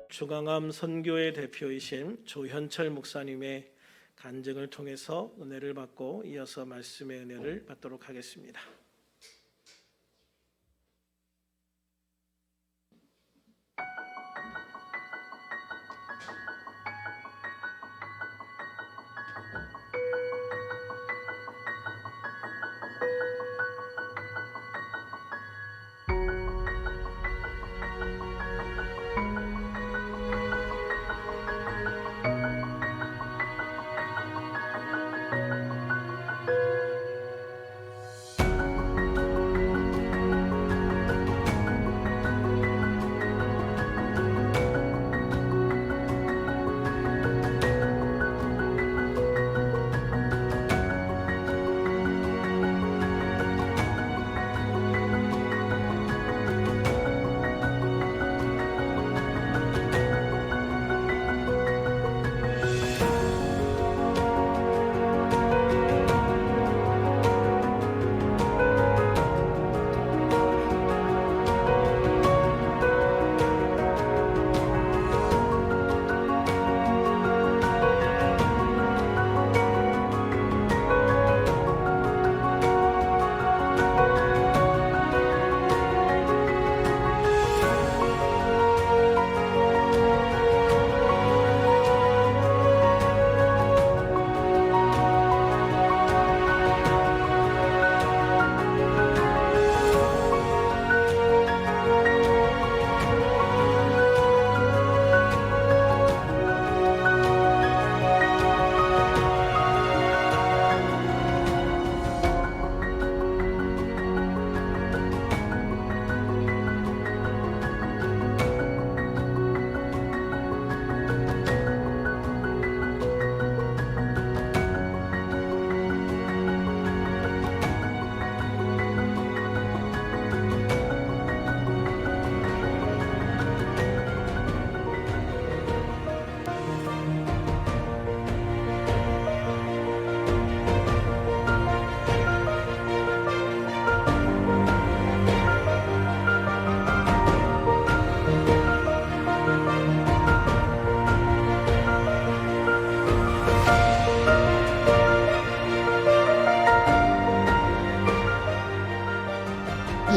주강암 선교회 대표이신 조현철 목사님의 간증을 통해서 은혜를 받고 이어서 말씀의 은혜를 받도록 하겠습니다.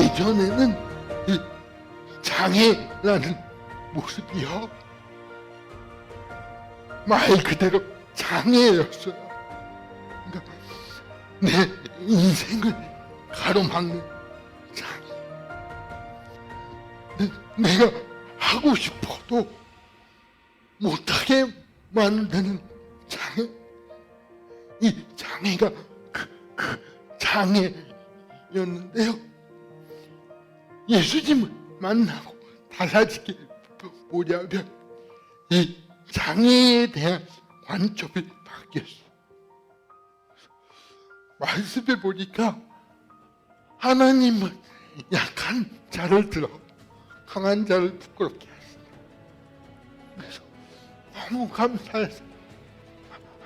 예전에는 이 장애라는 모습이요, 말 그대로 장애였어요. 그러니까 내 인생을 가로막는 장애. 내가 하고 싶어도 못하게 만드는 장애. 이 장애가 그 장애였는데요, 예수님을 만나고 달라지게 보려면 이 장애에 대한 관점이 바뀌었어요. 말씀해 보니까 하나님은 약한 자를 들어 강한 자를 부끄럽게 하신다. 그래서 너무 감사해서,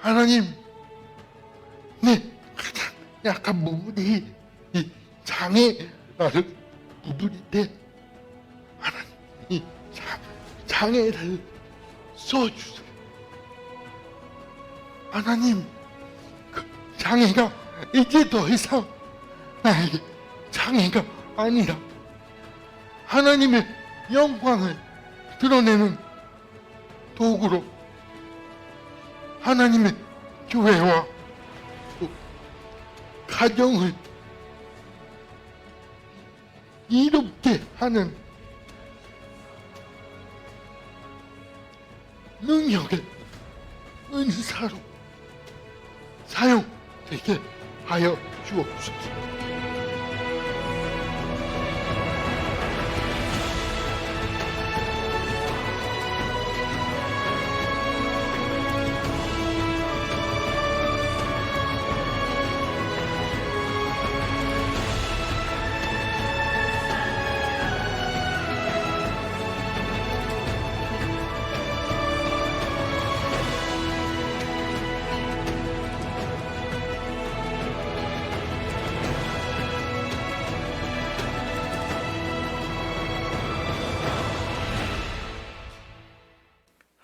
하나님, 내 가장 약한 부분이 이 장애라는 부분인데, 하나님 이 장애를 써주세요. 하나님, 그 장애가 이제 더 이상 나에게 장애가 아니라 하나님의 영광을 드러내는 도구로 하나님의 교회와 또 가정을 이롭게 하는 능력의 은사로 사용되게 하여 주옵소서.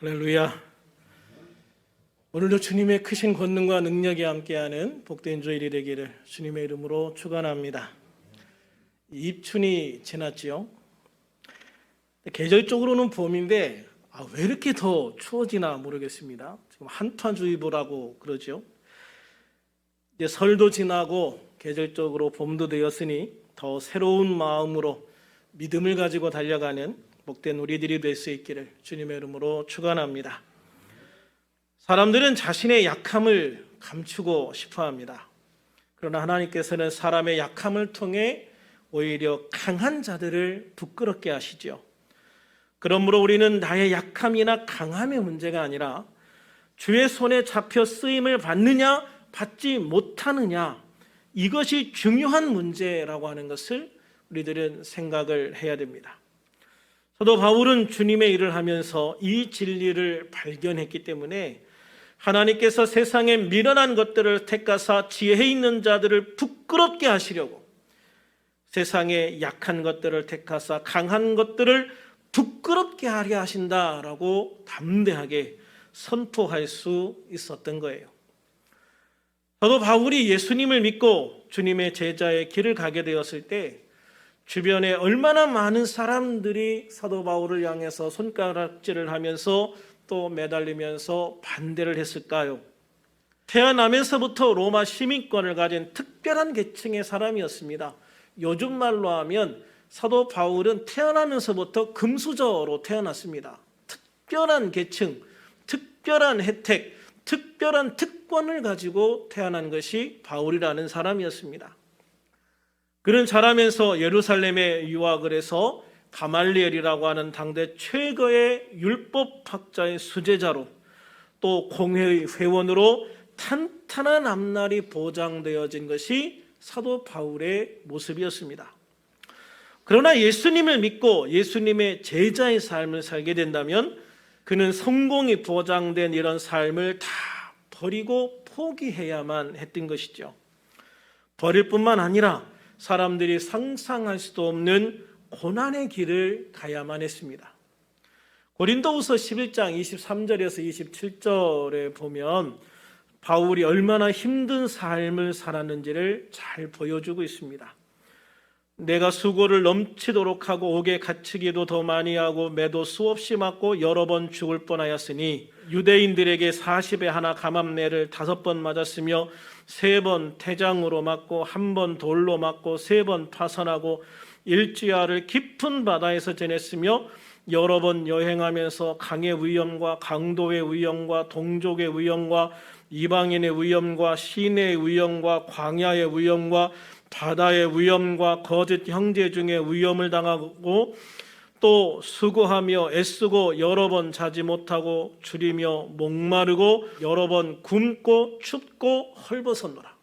할렐루야. 오늘도 주님의 크신 권능과 능력이 함께하는 복된 주일이 되기를 주님의 이름으로 축원합니다. 입춘이 지났지요. 계절적으로는 봄인데 왜 이렇게 더 추워지나 모르겠습니다. 지금 한파주의보라고 그러죠. 이제 설도 지나고 계절적으로 봄도 되었으니 더 새로운 마음으로 믿음을 가지고 달려가는 복된 우리들이 될 수 있기를 주님의 이름으로 축원합니다. 사람들은 자신의 약함을 감추고 싶어합니다. 그러나 하나님께서는 사람의 약함을 통해 오히려 강한 자들을 부끄럽게 하시죠. 그러므로 우리는 나의 약함이나 강함의 문제가 아니라 주의 손에 잡혀 쓰임을 받느냐 받지 못하느냐, 이것이 중요한 문제라고 하는 것을 우리들은 생각을 해야 됩니다. 사도 바울은 주님의 일을 하면서 이 진리를 발견했기 때문에 하나님께서 세상에 미련한 것들을 택하사 지혜 있는 자들을 부끄럽게 하시려고 세상에 약한 것들을 택하사 강한 것들을 부끄럽게 하려 하신다라고 담대하게 선포할 수 있었던 거예요. 사도 바울이 예수님을 믿고 주님의 제자의 길을 가게 되었을 때 주변에 얼마나 많은 사람들이 사도 바울을 향해서 손가락질을 하면서 또 매달리면서 반대를 했을까요? 태어나면서부터 로마 시민권을 가진 특별한 계층의 사람이었습니다. 요즘 말로 하면 사도 바울은 태어나면서부터 금수저로 태어났습니다. 특별한 계층, 특별한 혜택, 특별한 특권을 가지고 태어난 것이 바울이라는 사람이었습니다. 그는 자라면서 예루살렘에 유학을 해서 가말리엘이라고 하는 당대 최고의 율법학자의 수제자로 또 공회의 회원으로 탄탄한 앞날이 보장되어진 것이 사도 바울의 모습이었습니다. 그러나 예수님을 믿고 예수님의 제자의 삶을 살게 된다면 그는 성공이 보장된 이런 삶을 다 버리고 포기해야만 했던 것이죠. 버릴 뿐만 아니라 사람들이 상상할 수도 없는 고난의 길을 가야만 했습니다. 고린도후서 11장 23절에서 27절에 보면 바울이 얼마나 힘든 삶을 살았는지를 잘 보여주고 있습니다. 내가 수고를 넘치도록 하고 옥에 갇히기도 더 많이 하고 매도 수없이 맞고 여러 번 죽을 뻔하였으니 유대인들에게 40에 하나 감암내를 5번 맞았으며 3번 태장으로 맞고 1번 돌로 맞고 3번 파선하고 일주야를 깊은 바다에서 지냈으며 여러 번 여행하면서 강의 위험과 강도의 위험과 동족의 위험과 이방인의 위험과 시내의 위험과 광야의 위험과 바다의 위험과 거짓 형제 중에 위험을 당하고 또 수고하며 애쓰고 여러 번 자지 못하고 줄이며 목마르고 여러 번 굶고 춥고 헐벗었노라.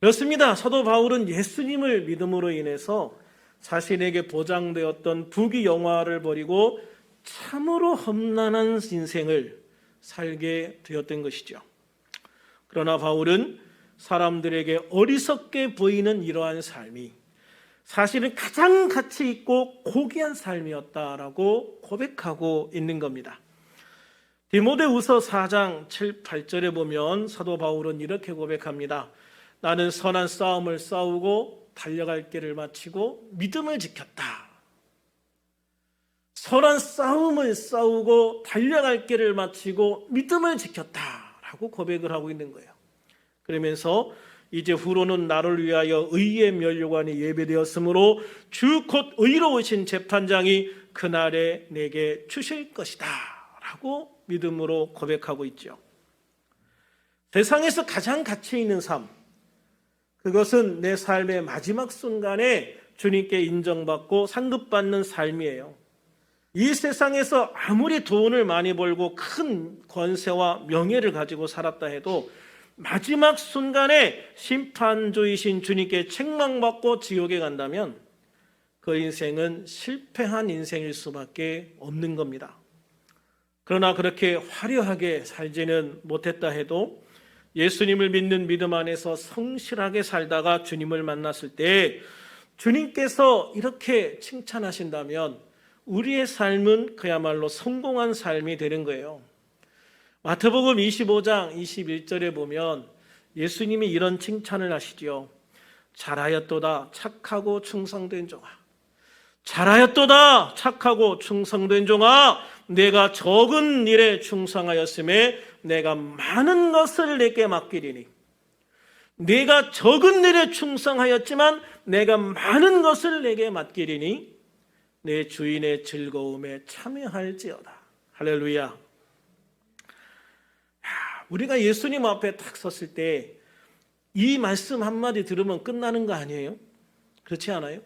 그렇습니다. 사도 바울은 예수님을 믿음으로 인해서 자신에게 보장되었던 부귀영화를 버리고 참으로 험난한 인생을 살게 되었던 것이죠. 그러나 바울은 사람들에게 어리석게 보이는 이러한 삶이 사실은 가장 가치 있고 고귀한 삶이었다라고 고백하고 있는 겁니다. 디모데후서 4장 7, 8절에 보면 사도 바울은 이렇게 고백합니다. 나는 선한 싸움을 싸우고 달려갈 길을 마치고 믿음을 지켰다. 선한 싸움을 싸우고 달려갈 길을 마치고 믿음을 지켰다라고 고백을 하고 있는 거예요. 그러면서 이제 후로는 나를 위하여 의의 면류관이 예배되었으므로 주 곧 의로우신 재판장이 그날에 내게 주실 것이다 라고 믿음으로 고백하고 있죠. 세상에서 가장 가치 있는 삶, 그것은 내 삶의 마지막 순간에 주님께 인정받고 상급받는 삶이에요. 이 세상에서 아무리 돈을 많이 벌고 큰 권세와 명예를 가지고 살았다 해도 마지막 순간에 심판주이신 주님께 책망받고 지옥에 간다면 그 인생은 실패한 인생일 수밖에 없는 겁니다. 그러나 그렇게 화려하게 살지는 못했다 해도 예수님을 믿는 믿음 안에서 성실하게 살다가 주님을 만났을 때 주님께서 이렇게 칭찬하신다면 우리의 삶은 그야말로 성공한 삶이 되는 거예요. 마태복음 25장 21절에 보면 예수님이 이런 칭찬을 하시지요. 잘하였도다 착하고 충성된 종아. 잘하였도다 착하고 충성된 종아. 내가 적은 일에 충성하였음에 내가 많은 것을 내게 맡기리니. 내가 적은 일에 충성하였지만 내가 많은 것을 내게 맡기리니 내 주인의 즐거움에 참여할지어다. 할렐루야. 우리가 예수님 앞에 딱 섰을 때 이 말씀 한마디 들으면 끝나는 거 아니에요? 그렇지 않아요?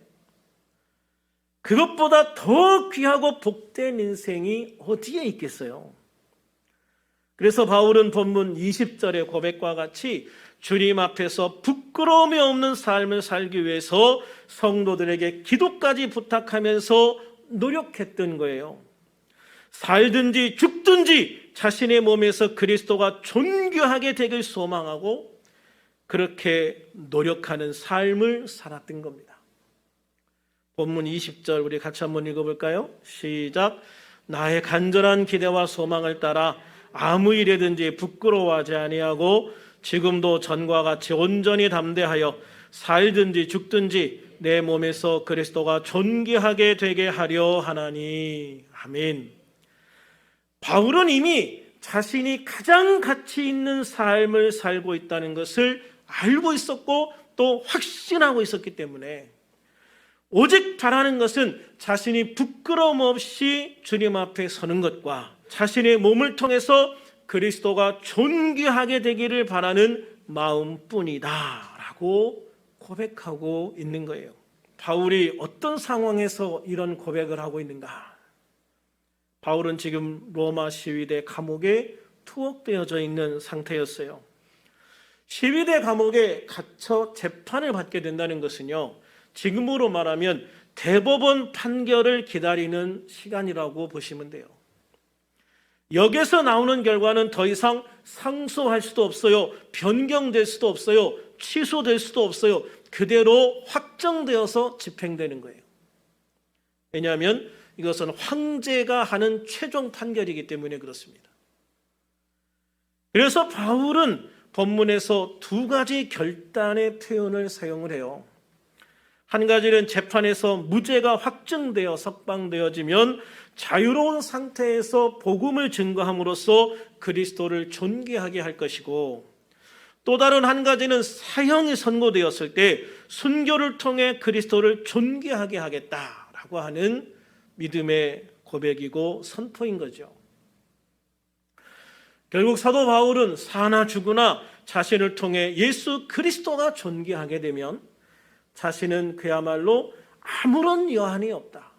그것보다 더 귀하고 복된 인생이 어디에 있겠어요? 그래서 바울은 본문 20절의 고백과 같이 주님 앞에서 부끄러움이 없는 삶을 살기 위해서 성도들에게 기도까지 부탁하면서 노력했던 거예요. 살든지 죽든지 자신의 몸에서 그리스도가 존귀하게 되길 소망하고 그렇게 노력하는 삶을 살았던 겁니다. 본문 20절 우리 같이 한번 읽어볼까요? 시작. 나의 간절한 기대와 소망을 따라 아무 일에든지 부끄러워하지 아니하고 지금도 전과 같이 온전히 담대하여 살든지 죽든지 내 몸에서 그리스도가 존귀하게 되게 하려 하나니. 아멘. 바울은 이미 자신이 가장 가치 있는 삶을 살고 있다는 것을 알고 있었고 또 확신하고 있었기 때문에 오직 바라는 것은 자신이 부끄러움 없이 주님 앞에 서는 것과 자신의 몸을 통해서 그리스도가 존귀하게 되기를 바라는 마음뿐이다 라고 고백하고 있는 거예요. 바울이 어떤 상황에서 이런 고백을 하고 있는가? 바울은 지금 로마 시위대 감옥에 투옥되어져 있는 상태였어요. 시위대 감옥에 갇혀 재판을 받게 된다는 것은요, 지금으로 말하면 대법원 판결을 기다리는 시간이라고 보시면 돼요. 여기서 나오는 결과는 더 이상 상소할 수도 없어요. 변경될 수도 없어요. 취소될 수도 없어요. 그대로 확정되어서 집행되는 거예요. 왜냐하면 이것은 황제가 하는 최종 판결이기 때문에 그렇습니다. 그래서 바울은 본문에서 두 가지 결단의 표현을 사용을 해요. 한 가지는 재판에서 무죄가 확정되어 석방되어지면 자유로운 상태에서 복음을 증거함으로써 그리스도를 존귀하게 할 것이고, 또 다른 한 가지는 사형이 선고되었을 때 순교를 통해 그리스도를 존귀하게 하겠다라고 하는 믿음의 고백이고 선포인 거죠. 결국 사도 바울은 사나 죽으나 자신을 통해 예수 그리스도가 존귀하게 되면 자신은 그야말로 아무런 여한이 없다.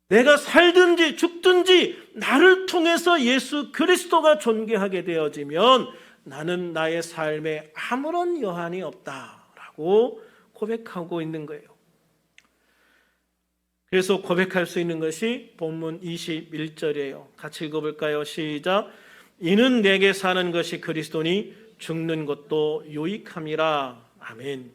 내가 살든지 죽든지 나를 통해서 예수 그리스도가 존귀하게 되어지면 나는 나의 삶에 아무런 여한이 없다라고 고백하고 있는 거예요. 그래서 고백할 수 있는 것이 본문 21절이에요. 같이 읽어볼까요? 시작. 이는 내게 사는 것이 그리스도니 죽는 것도 유익함이라. 아멘.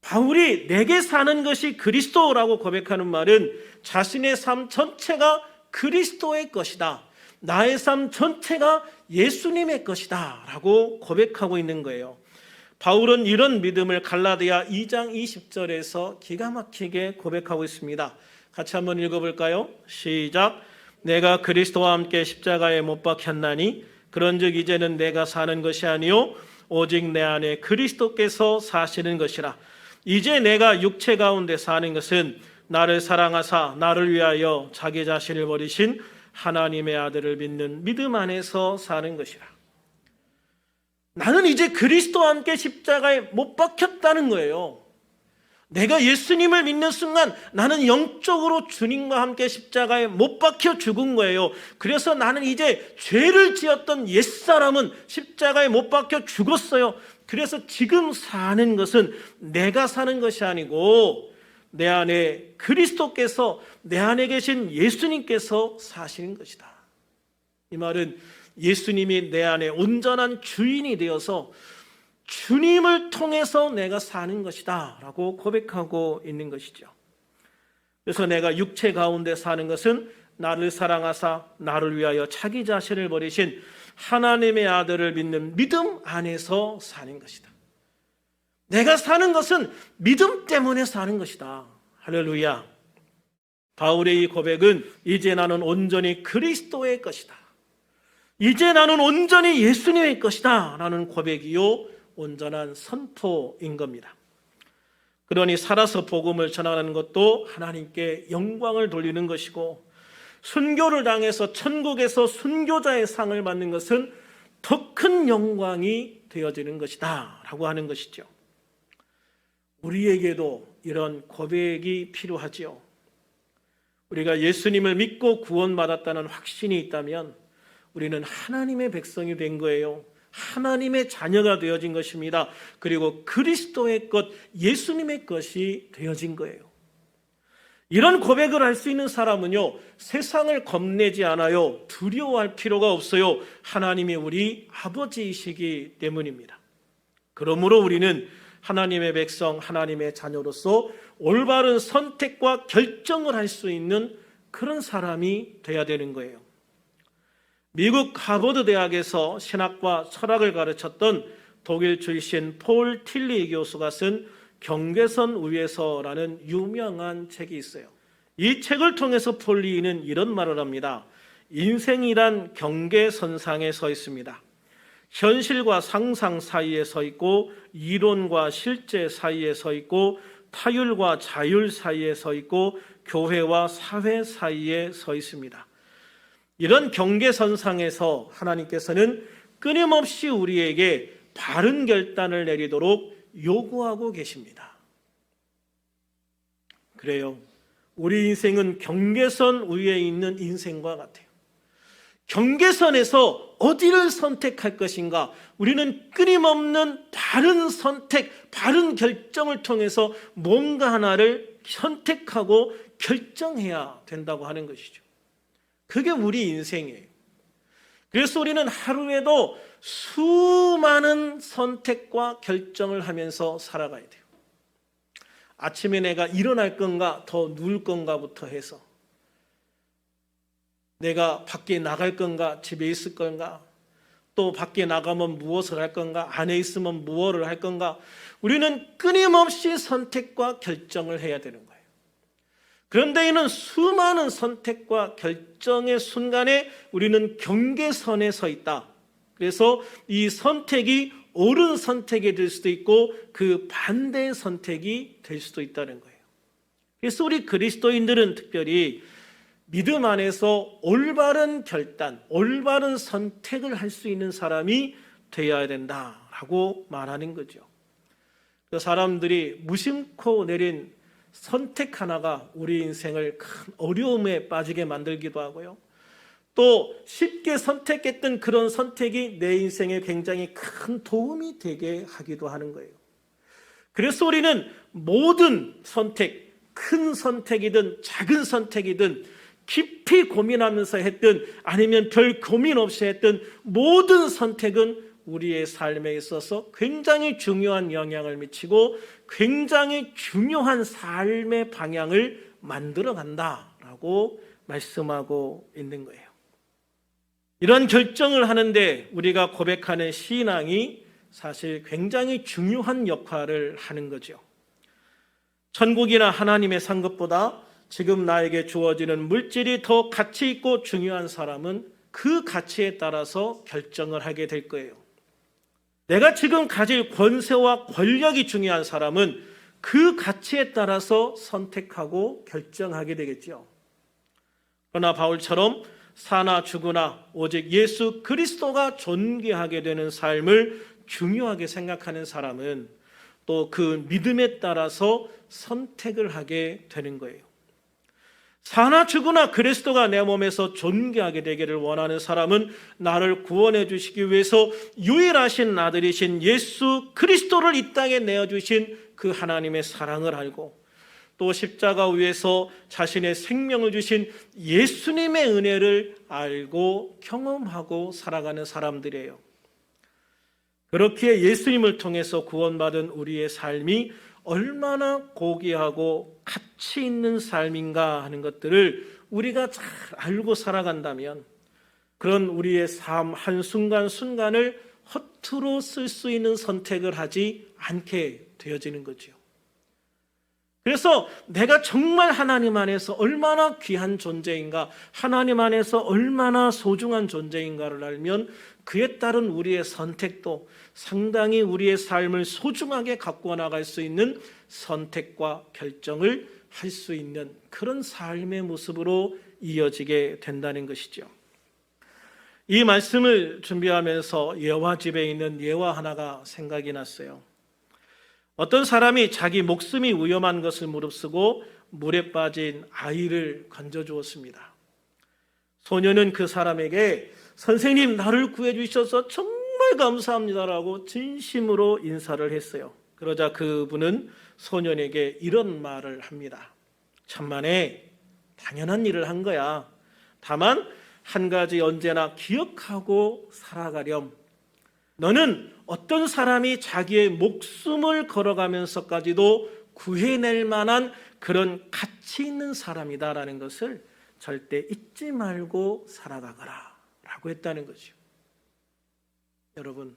바울이 내게 사는 것이 그리스도라고 고백하는 말은 자신의 삶 전체가 그리스도의 것이다. 나의 삶 전체가 예수님의 것이다 라고 고백하고 있는 거예요. 바울은 이런 믿음을 갈라디아 2장 20절에서 기가 막히게 고백하고 있습니다. 같이 한번 읽어볼까요? 시작. 내가 그리스도와 함께 십자가에 못 박혔나니 그런즉 이제는 내가 사는 것이 아니요 오직 내 안에 그리스도께서 사시는 것이라. 이제 내가 육체 가운데 사는 것은 나를 사랑하사 나를 위하여 자기 자신을 버리신 하나님의 아들을 믿는 믿음 안에서 사는 것이라. 나는 이제 그리스도와 함께 십자가에 못 박혔다는 거예요. 내가 예수님을 믿는 순간 나는 영적으로 주님과 함께 십자가에 못 박혀 죽은 거예요. 그래서 나는 이제 죄를 지었던 옛사람은 십자가에 못 박혀 죽었어요. 그래서 지금 사는 것은 내가 사는 것이 아니고 내 안에 그리스도께서, 내 안에 계신 예수님께서 사시는 것이다. 이 말은 예수님이 내 안에 온전한 주인이 되어서 주님을 통해서 내가 사는 것이다 라고 고백하고 있는 것이죠. 그래서 내가 육체 가운데 사는 것은 나를 사랑하사 나를 위하여 자기 자신을 버리신 하나님의 아들을 믿는 믿음 안에서 사는 것이다. 내가 사는 것은 믿음 때문에 사는 것이다. 할렐루야. 바울의 이 고백은 이제 나는 온전히 그리스도의 것이다. 이제 나는 온전히 예수님의 것이다 라는 고백이요 온전한 선포인 겁니다. 그러니 살아서 복음을 전하는 것도 하나님께 영광을 돌리는 것이고, 순교를 당해서 천국에서 순교자의 상을 받는 것은 더 큰 영광이 되어지는 것이다 라고 하는 것이죠. 우리에게도 이런 고백이 필요하지요. 우리가 예수님을 믿고 구원받았다는 확신이 있다면 우리는 하나님의 백성이 된 거예요. 하나님의 자녀가 되어진 것입니다. 그리고 그리스도의 것, 예수님의 것이 되어진 거예요. 이런 고백을 할 수 있는 사람은요, 세상을 겁내지 않아요. 두려워할 필요가 없어요. 하나님이 우리 아버지이시기 때문입니다. 그러므로 우리는 하나님의 백성, 하나님의 자녀로서 올바른 선택과 결정을 할 수 있는 그런 사람이 되어야 되는 거예요. 미국 하버드 대학에서 신학과 철학을 가르쳤던 독일 출신 폴 틸리 교수가 쓴 경계선 위에서라는 유명한 책이 있어요. 이 책을 통해서 폴리는 이런 말을 합니다. 인생이란 경계선상에 서 있습니다. 현실과 상상 사이에 서 있고, 이론과 실제 사이에 서 있고, 타율과 자율 사이에 서 있고, 교회와 사회 사이에 서 있습니다. 이런 경계선상에서 하나님께서는 끊임없이 우리에게 바른 결단을 내리도록 요구하고 계십니다. 그래요. 우리 인생은 경계선 위에 있는 인생과 같아요. 경계선에서 어디를 선택할 것인가? 우리는 끊임없는 바른 선택, 바른 결정을 통해서 뭔가 하나를 선택하고 결정해야 된다고 하는 것이죠. 그게 우리 인생이에요. 그래서 우리는 하루에도 수많은 선택과 결정을 하면서 살아가야 돼요. 아침에 내가 일어날 건가 더 누울 건가부터 해서, 내가 밖에 나갈 건가 집에 있을 건가, 또 밖에 나가면 무엇을 할 건가, 안에 있으면 무엇을 할 건가, 우리는 끊임없이 선택과 결정을 해야 되는 거예요. 그런데 이는 수많은 선택과 결정의 순간에 우리는 경계선에 서 있다. 그래서 이 선택이 옳은 선택이 될 수도 있고 그 반대의 선택이 될 수도 있다는 거예요. 그래서 우리 그리스도인들은 특별히 믿음 안에서 올바른 결단, 올바른 선택을 할 수 있는 사람이 되어야 된다라고 말하는 거죠. 사람들이 무심코 내린 선택 하나가 우리 인생을 큰 어려움에 빠지게 만들기도 하고요. 또 쉽게 선택했던 그런 선택이 내 인생에 굉장히 큰 도움이 되게 하기도 하는 거예요. 그래서 우리는 모든 선택, 큰 선택이든 작은 선택이든 깊이 고민하면서 했든 아니면 별 고민 없이 했든 모든 선택은 우리의 삶에 있어서 굉장히 중요한 영향을 미치고 굉장히 중요한 삶의 방향을 만들어 간다라고 말씀하고 있는 거예요. 이런 결정을 하는데 우리가 고백하는 신앙이 사실 굉장히 중요한 역할을 하는 거죠. 천국이나 하나님의 산 것보다 지금 나에게 주어지는 물질이 더 가치 있고 중요한 사람은 그 가치에 따라서 결정을 하게 될 거예요. 내가 지금 가질 권세와 권력이 중요한 사람은 그 가치에 따라서 선택하고 결정하게 되겠죠. 그러나 바울처럼 사나 죽으나 오직 예수 그리스도가 존귀하게 되는 삶을 중요하게 생각하는 사람은 또 그 믿음에 따라서 선택을 하게 되는 거예요. 사나 죽으나 그리스도가 내 몸에서 존귀하게 되기를 원하는 사람은 나를 구원해 주시기 위해서 유일하신 아들이신 예수 그리스도를 이 땅에 내어주신 그 하나님의 사랑을 알고 또 십자가 위에서 자신의 생명을 주신 예수님의 은혜를 알고 경험하고 살아가는 사람들이에요. 그렇게 예수님을 통해서 구원받은 우리의 삶이 얼마나 고귀하고 가치 있는 삶인가 하는 것들을 우리가 잘 알고 살아간다면 그런 우리의 삶 한순간순간을 허투루 쓸 수 있는 선택을 하지 않게 되어지는 거죠. 그래서 내가 정말 하나님 안에서 얼마나 귀한 존재인가, 하나님 안에서 얼마나 소중한 존재인가를 알면 그에 따른 우리의 선택도 상당히 우리의 삶을 소중하게 갖고 나갈 수 있는 선택과 결정을 할 수 있는 그런 삶의 모습으로 이어지게 된다는 것이죠. 이 말씀을 준비하면서 예화 집에 있는 예화 하나가 생각이 났어요. 어떤 사람이 자기 목숨이 위험한 것을 무릅쓰고 물에 빠진 아이를 건져주었습니다. 소녀는 그 사람에게 선생님, 나를 구해주셔서 정말 감사합니다라고 진심으로 인사를 했어요. 그러자 그분은 소년에게 이런 말을 합니다. 천만에 당연한 일을 한 거야. 다만 한 가지 언제나 기억하고 살아가렴. 너는 어떤 사람이 자기의 목숨을 걸어가면서까지도 구해낼 만한 그런 가치 있는 사람이다라는 것을 절대 잊지 말고 살아가거라 라고 했다는 거죠. 여러분,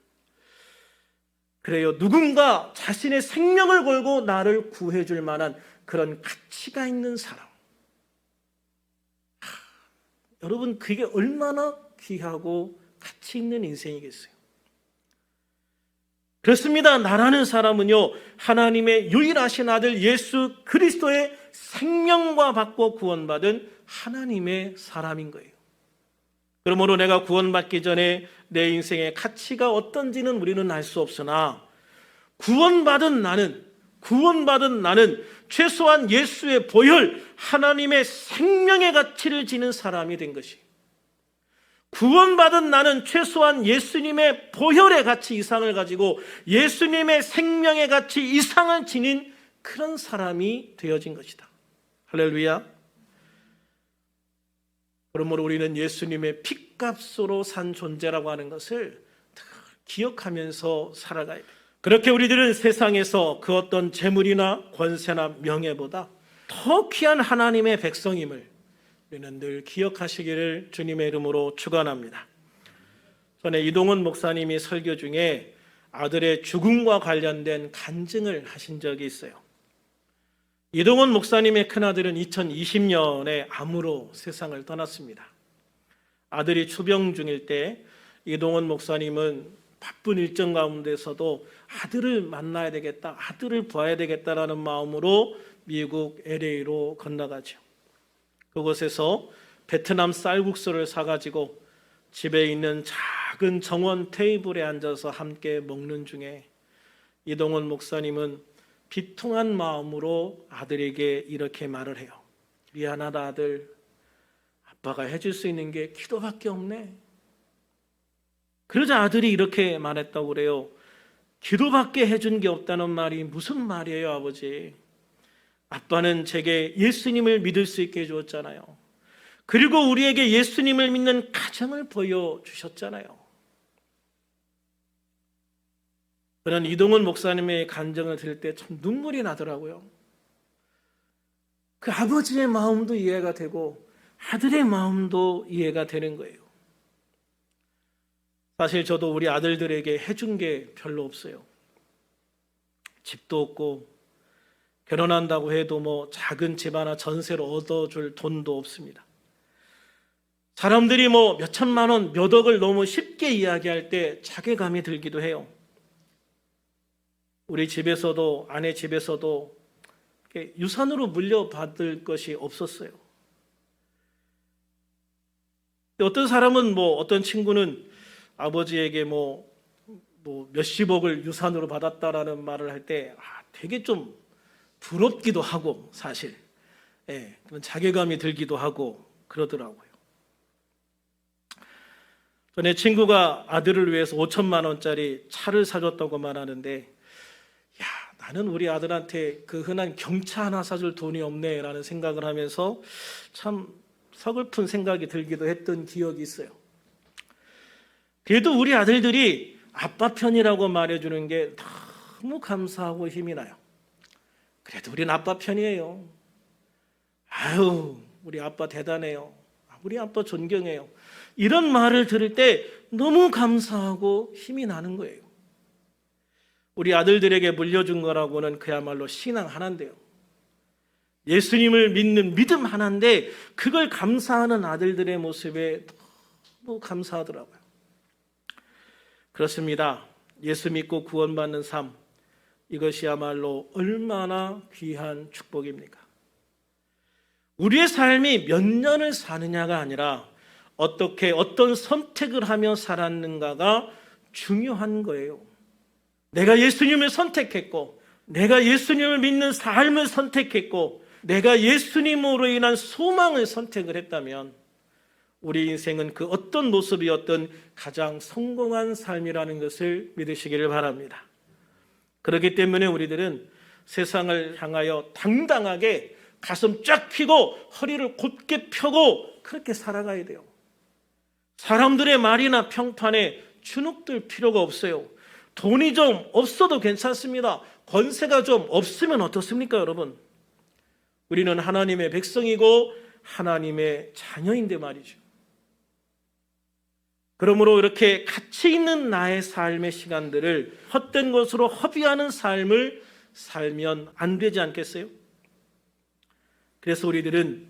그래요. 누군가 자신의 생명을 걸고 나를 구해줄 만한 그런 가치가 있는 사람. 여러분, 그게 얼마나 귀하고 가치 있는 인생이겠어요. 그렇습니다. 나라는 사람은요, 하나님의 유일하신 아들 예수 그리스도의 생명과 받고 구원받은 하나님의 사람인 거예요. 그러므로 내가 구원받기 전에 내 인생의 가치가 어떤지는 우리는 알 수 없으나 구원받은 나는 최소한 예수의 보혈, 하나님의 생명의 가치를 지닌 사람이 된 것이, 구원받은 나는 최소한 예수님의 보혈의 가치 이상을 가지고 예수님의 생명의 가치 이상을 지닌 그런 사람이 되어진 것이다. 할렐루야. 그러므로 우리는 예수님의 핏값으로 산 존재라고 하는 것을 기억하면서 살아가야 돼요. 그렇게 우리들은 세상에서 그 어떤 재물이나 권세나 명예보다 더 귀한 하나님의 백성임을 우리는 늘 기억하시기를 주님의 이름으로 축원합니다. 전에 이동원 목사님이 설교 중에 아들의 죽음과 관련된 간증을 하신 적이 있어요. 이동원 목사님의 큰아들은 2020년에 암으로 세상을 떠났습니다. 아들이 추병 중일 때 이동원 목사님은 바쁜 일정 가운데서도 아들을 만나야 되겠다, 아들을 봐야 되겠다라는 마음으로 미국 LA로 건너가죠. 그곳에서 베트남 쌀국수를 사가지고 집에 있는 작은 정원 테이블에 앉아서 함께 먹는 중에 이동원 목사님은 비통한 마음으로 아들에게 이렇게 말을 해요. 미안하다 아들, 아빠가 해줄 수 있는 게 기도밖에 없네. 그러자 아들이 이렇게 말했다고 그래요. 기도밖에 해준 게 없다는 말이 무슨 말이에요 아버지. 아빠는 제게 예수님을 믿을 수 있게 해주었잖아요. 그리고 우리에게 예수님을 믿는 가정을 보여주셨잖아요. 저는 이동원 목사님의 간증을 들을 때 참 눈물이 나더라고요. 그 아버지의 마음도 이해가 되고 아들의 마음도 이해가 되는 거예요. 사실 저도 우리 아들들에게 해준 게 별로 없어요. 집도 없고 결혼한다고 해도 뭐 작은 집 하나 전세로 얻어줄 돈도 없습니다. 사람들이 뭐 몇 천만 원, 몇 억을 너무 쉽게 이야기할 때 자괴감이 들기도 해요. 우리 집에서도, 아내 집에서도 유산으로 물려받을 것이 없었어요. 어떤 사람은 어떤 친구는 아버지에게 몇십억을 유산으로 받았다라는 말을 할 때 되게 좀 부럽기도 하고 사실 그런 자괴감이 들기도 하고 그러더라고요. 전에 친구가 아들을 위해서 5천만 원짜리 차를 사줬다고 말하는데 야, 나는 우리 아들한테 그 흔한 경차 하나 사줄 돈이 없네 라는 생각을 하면서 참 서글픈 생각이 들기도 했던 기억이 있어요. 그래도 우리 아들들이 아빠 편이라고 말해주는 게 너무 감사하고 힘이 나요. 그래도 우리는 아빠 편이에요. 아유, 우리 아빠 대단해요. 우리 아빠 존경해요. 이런 말을 들을 때 너무 감사하고 힘이 나는 거예요. 우리 아들들에게 물려준 거라고는 그야말로 신앙 하나인데요. 예수님을 믿는 믿음 하나인데 그걸 감사하는 아들들의 모습에 너무 감사하더라고요. 그렇습니다. 예수 믿고 구원받는 삶, 이것이야말로 얼마나 귀한 축복입니까? 우리의 삶이 몇 년을 사느냐가 아니라 어떻게 어떤 선택을 하며 살았는가가 중요한 거예요. 내가 예수님을 선택했고, 내가 예수님을 믿는 삶을 선택했고, 내가 예수님으로 인한 소망을 선택을 했다면 우리 인생은 그 어떤 모습이었던 가장 성공한 삶이라는 것을 믿으시기를 바랍니다. 그렇기 때문에 우리들은 세상을 향하여 당당하게 가슴 쫙 펴고 허리를 곧게 펴고 그렇게 살아가야 돼요. 사람들의 말이나 평판에 주눅들 필요가 없어요. 돈이 좀 없어도 괜찮습니다. 권세가 좀 없으면 어떻습니까, 여러분? 우리는 하나님의 백성이고 하나님의 자녀인데 말이죠. 그러므로 이렇게 가치 있는 나의 삶의 시간들을 헛된 것으로 허비하는 삶을 살면 안 되지 않겠어요? 그래서 우리들은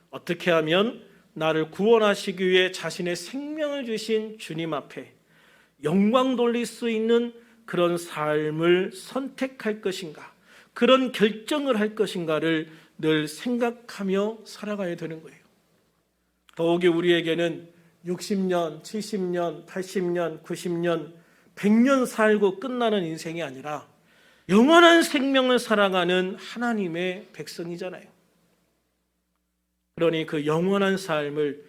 어떻게 하면 나를 구원하시기 위해 자신의 생명을 주신 주님 앞에 영광 돌릴 수 있는 그런 삶을 선택할 것인가, 그런 결정을 할 것인가를 늘 생각하며 살아가야 되는 거예요. 더욱이 우리에게는 60년, 70년, 80년, 90년, 100년 살고 끝나는 인생이 아니라 영원한 생명을 살아가는 하나님의 백성이잖아요. 그러니 그 영원한 삶을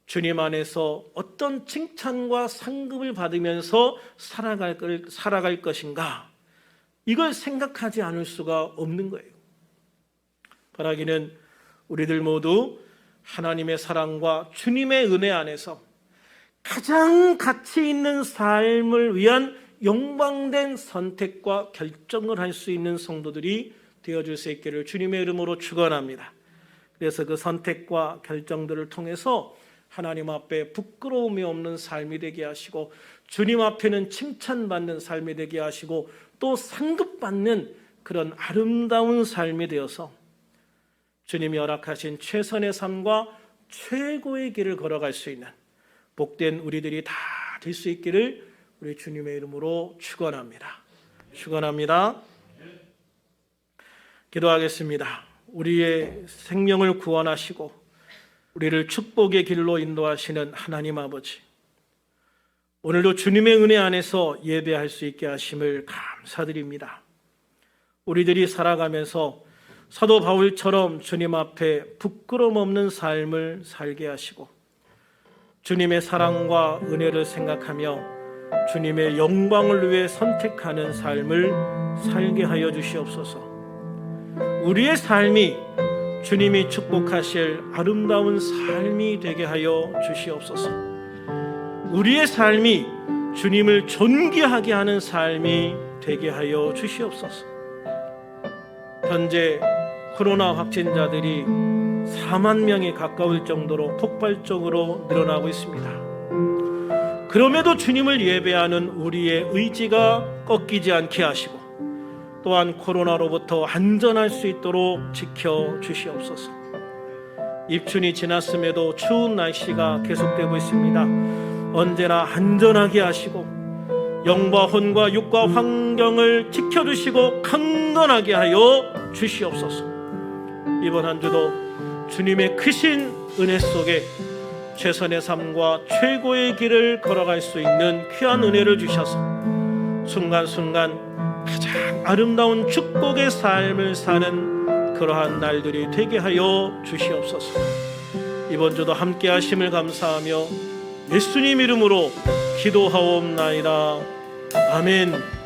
주님 안에서 어떤 칭찬과 상급을 받으면서 살아갈 것인가, 이걸 생각하지 않을 수가 없는 거예요. 바라기는 우리들 모두 하나님의 사랑과 주님의 은혜 안에서 가장 가치 있는 삶을 위한 영광된 선택과 결정을 할 수 있는 성도들이 되어줄 수 있기를 주님의 이름으로 축원합니다. 그래서 그 선택과 결정들을 통해서 하나님 앞에 부끄러움이 없는 삶이 되게 하시고, 주님 앞에는 칭찬받는 삶이 되게 하시고, 또 상급받는 그런 아름다운 삶이 되어서 주님이 허락하신 최선의 삶과 최고의 길을 걸어갈 수 있는 복된 우리들이 다 될 수 있기를 우리 주님의 이름으로 축원합니다. 축원합니다. 기도하겠습니다. 우리의 생명을 구원하시고 우리를 축복의 길로 인도하시는 하나님 아버지, 오늘도 주님의 은혜 안에서 예배할 수 있게 하심을 감사드립니다. 우리들이 살아가면서 사도 바울처럼 주님 앞에 부끄러움 없는 삶을 살게 하시고, 주님의 사랑과 은혜를 생각하며 주님의 영광을 위해 선택하는 삶을 살게 하여 주시옵소서. 우리의 삶이 주님이 축복하실 아름다운 삶이 되게 하여 주시옵소서. 우리의 삶이 주님을 존귀하게 하는 삶이 되게 하여 주시옵소서. 현재 코로나 확진자들이 4만 명에 가까울 정도로 폭발적으로 늘어나고 있습니다. 그럼에도 주님을 예배하는 우리의 의지가 꺾이지 않게 하시고, 또한 코로나로부터 안전할 수 있도록 지켜주시옵소서. 입춘이 지났음에도 추운 날씨가 계속되고 있습니다. 언제나 안전하게 하시고 영과 혼과 육과 환경을 지켜주시고 강건하게 하여 주시옵소서. 이번 한 주도 주님의 크신 은혜 속에 최선의 삶과 최고의 길을 걸어갈 수 있는 귀한 은혜를 주셔서 순간순간 가장 아름다운 축복의 삶을 사는 그러한 날들이 되게 하여 주시옵소서. 이번 주도 함께 하심을 감사하며 예수님 이름으로 기도하옵나이다. 아멘.